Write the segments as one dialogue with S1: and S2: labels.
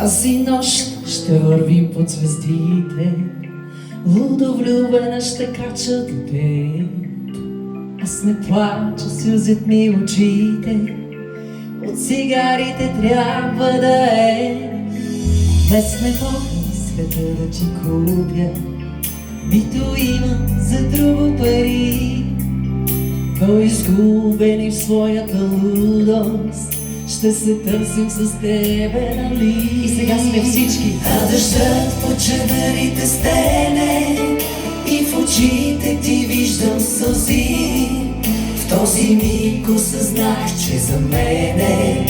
S1: Тази нощ ще вървим под звездите, лудо влюбена ще кача до теб. Аз не плача, сълзят ми очите, от цигарите трябва да е. Днес не мога света да ти купя, нито имам за друго пари, но изгубени в своята лудост ще се търсим с тебе, нали? И сега сме всички. А дъждът по чадърите стене и в очите ти виждам сълзи. В този миг осъзнах, че за мене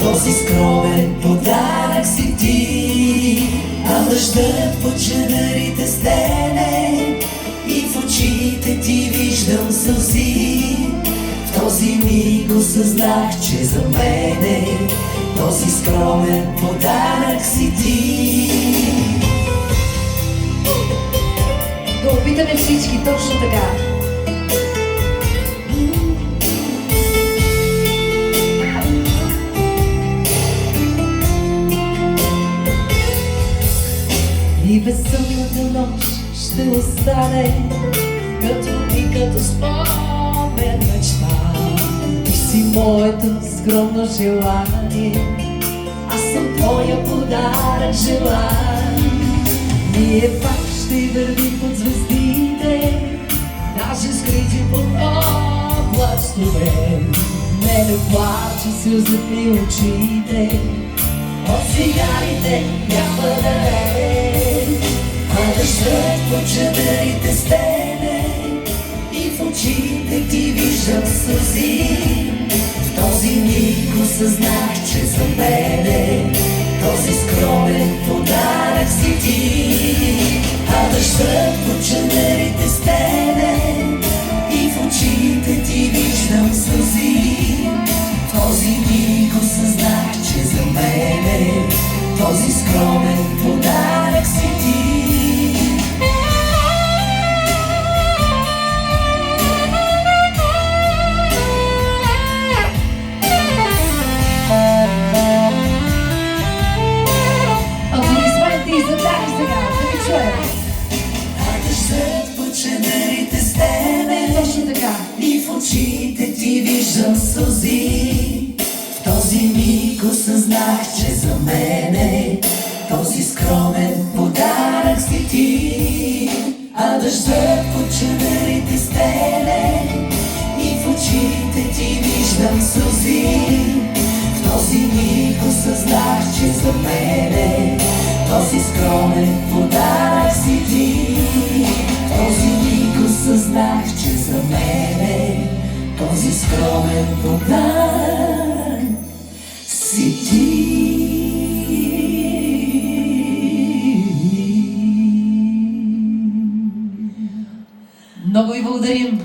S1: този скромен подарък си ти. А дъждът по чадърите стене и в очите ти виждам сълзи. В този миг осъзнах, че за мене този скромен подарък си ти.
S2: Да опитаме всички точно така.
S1: И безсънната нощ ще остане като спомен мечта. Ти си моето скромно желание, аз съм твоя подарък желан. Ние пак ще вървим под звездите, даже скрити под облак студен. Не плаче, сълзят ми очите, от цигарите няма да е. А дъждът по чадърите стене и в очите ти виждам сълзи. В този миг осъзнах, че за мене този скромен подарък си ти. А дъждът по чадърите стене и в очите ти виждам сълзи. В този миг осъзнах, че за мене този скромен подарък си ти.
S2: Аплодисменти и задачи сега, да ви чуем.
S1: А дъждът по чадърите стене,
S2: Точно така.
S1: и в очите ти виждам сълзи. В този миг осъзнах, че за мене този скромен подарък си ти. А дъждът по чадърите стене и в очите ти виждам сълзи. В този миг осъзнах, че за мене този скромен подарък си ти. В този миг осъзнах, че за мене този скромен подарък си ти.
S2: Много ви благодарим.